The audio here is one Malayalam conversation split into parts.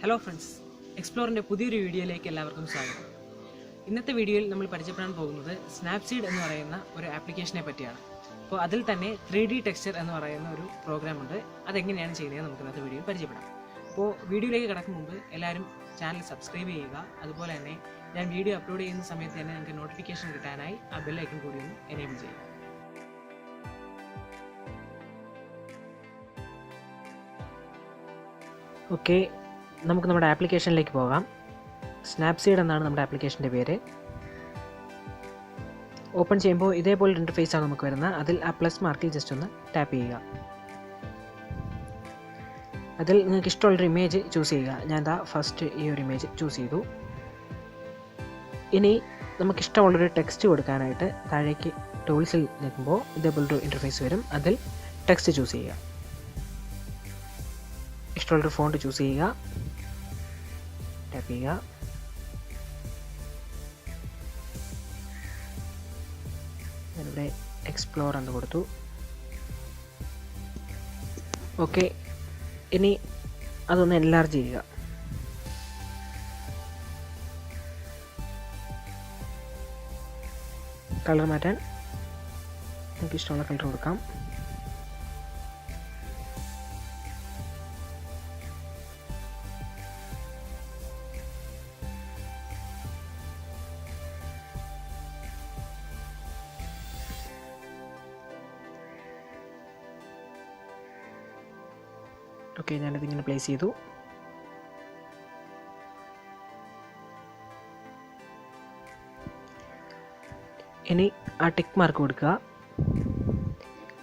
ഹലോ ഫ്രണ്ട്സ്, എക്സ്പ്ലോറിൻ്റെ പുതിയൊരു വീഡിയോയിലേക്ക് എല്ലാവർക്കും സ്വാഗതം. ഇന്നത്തെ വീഡിയോയിൽ നമ്മൾ പരിചയപ്പെടാൻ പോകുന്നത് സ്നാപ്സീഡ് എന്ന് പറയുന്ന ഒരു ആപ്ലിക്കേഷനെ പറ്റിയാണ്. അപ്പോൾ അതിൽ തന്നെ 3D ടെക്സ്ചർ എന്ന് പറയുന്ന ഒരു പ്രോഗ്രാം ഉണ്ട്. അതെങ്ങനെയാണ് ചെയ്യുന്നത് നമുക്ക് ഇന്നത്തെ വീഡിയോയിൽ പരിചയപ്പെടാം. അപ്പോൾ വീഡിയോയിലേക്ക് കടക്കും മുമ്പ് എല്ലാവരും ചാനൽ സബ്സ്ക്രൈബ് ചെയ്യുക. അതുപോലെ തന്നെ ഞാൻ വീഡിയോ അപ്ലോഡ് ചെയ്യുന്ന സമയത്ത് തന്നെ നിങ്ങൾക്ക് നോട്ടിഫിക്കേഷൻ കിട്ടാനായി ആ ബെൽ ഐക്കൺ കൂടി ഒന്ന് എനേബിൾ ചെയ്യുക. ഓക്കെ, നമുക്ക് നമ്മുടെ ആപ്ലിക്കേഷനിലേക്ക് പോകാം. സ്നാപ്സീഡ് എന്നാണ് നമ്മുടെ ആപ്ലിക്കേഷൻ്റെ പേര്. ഓപ്പൺ ചെയ്യുമ്പോൾ ഇതേപോലെ ഇൻ്റർഫേസാണ് നമുക്ക് വരുന്നത്. അതിൽ ആ പ്ലസ് മാർക്കിൽ ജസ്റ്റ് ഒന്ന് ടാപ്പ് ചെയ്യുക. അതിൽ നിങ്ങൾക്ക് ഇഷ്ടമുള്ളൊരു ഇമേജ് ചൂസ് ചെയ്യുക. ഞാൻ ഫസ്റ്റ് ഈ ഒരു ഇമേജ് ചൂസ് ചെയ്തു. ഇനി നമുക്കിഷ്ടമുള്ളൊരു ടെക്സ്റ്റ് കൊടുക്കാനായിട്ട് താഴേക്ക് ടൂൾസിൽ നിൽക്കുമ്പോൾ ഇതേപോലൊരു ഇൻ്റർഫേസ് വരും. അതിൽ ടെക്സ്റ്റ് ചൂസ് ചെയ്യുക. ഇഷ്ടമുള്ളൊരു ഫോണ്ട് ചൂസ് ചെയ്യുക, ടാപ്പ് ചെയ്യുക. ഞാനിവിടെ എക്സ്പ്ലോർ എന്ന് കൊടുത്തു. ഓക്കെ, ഇനി അതൊന്ന് എൻലാർജ് ചെയ്യുക. കളർ മാറ്റാൻ നമുക്ക് ഇഷ്ടമുള്ള കളർ കൊടുക്കാം. ഓക്കെ, ഞാനിതിങ്ങനെ പ്ലേസ് ചെയ്തു. ഇനി ആ ടിക്ക് മാർക്ക് കൊടുക്കുക.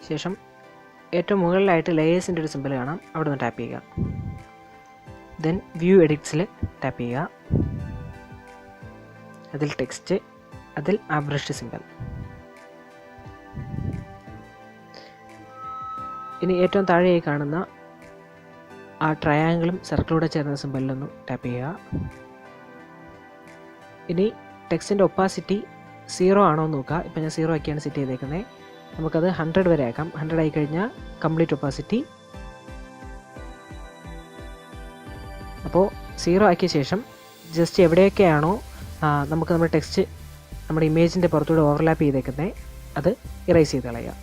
ശേഷം ഏറ്റവും മുകളിലായിട്ട് ലേയേഴ്സിൻ്റെ ഒരു സിമ്പിൾ കാണാം, അവിടെ നിന്ന് ടാപ്പ് ചെയ്യുക. ദെൻ വ്യൂ എഡിറ്റ്സിൽ ടാപ്പ് ചെയ്യുക. അതിൽ ടെക്സ്റ്റ്, അതിൽ ആ ബ്രഷ് സിമ്പിൾ. ഇനി ഏറ്റവും താഴെയായി കാണുന്ന ആ ട്രയാങ്കിളും സർക്കിളൂടെ ചേർന്ന സിമ്പലിലൊന്ന് ടാപ്പ് ചെയ്യുക. ഇനി ടെക്സ്റ്റിൻ്റെ ഒപ്പാസിറ്റി 0 ആണോ എന്ന് നോക്കുക. ഇപ്പം ഞാൻ 0 ആക്കിയാണ് സെറ്റ് ചെയ്തേക്കുന്നത്. നമുക്കത് 100 വരെ ആക്കാം. 100 ആയി കഴിഞ്ഞാൽ കംപ്ലീറ്റ് ഒപ്പാസിറ്റി. അപ്പോൾ 0 ആക്കിയ ശേഷം ജസ്റ്റ് എവിടെയൊക്കെയാണോ നമുക്ക് നമ്മുടെ ടെക്സ്റ്റ് നമ്മുടെ ഇമേജിൻ്റെ പുറത്തൂടെ ഓവർലാപ്പ് ചെയ്തേക്കുന്നത് അത് ഇറേസ് ചെയ്ത് കളയുക.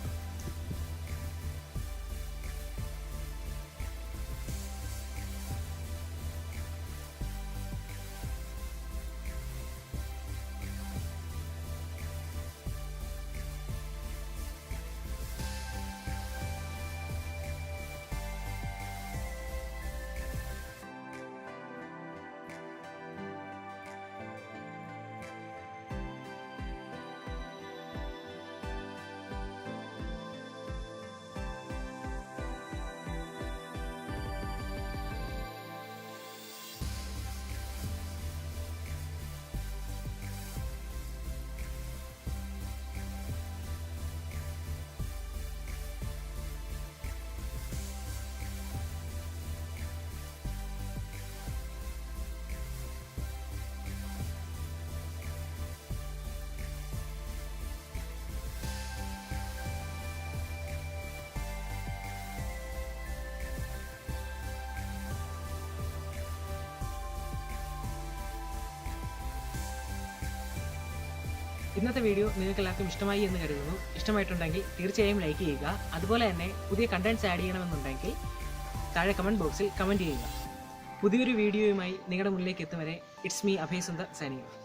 ഇന്നത്തെ വീഡിയോ നിങ്ങൾക്ക് എല്ലാവർക്കും ഇഷ്ടമായി എന്ന് കരുതുന്നു. ഇഷ്ടമായിട്ടുണ്ടെങ്കിൽ തീർച്ചയായും ലൈക്ക് ചെയ്യുക. അതുപോലെ തന്നെ പുതിയ കണ്ടന്റ്സ് ആഡ് ചെയ്യണമെന്നുണ്ടെങ്കിൽ താഴെ കമൻറ്റ് ബോക്സിൽ കമൻറ്റ് ചെയ്യുക. പുതിയൊരു വീഡിയോയുമായി നിങ്ങളുടെ മുന്നിലേക്ക് എത്തും വരെ it's me Abhay Sundar signing off.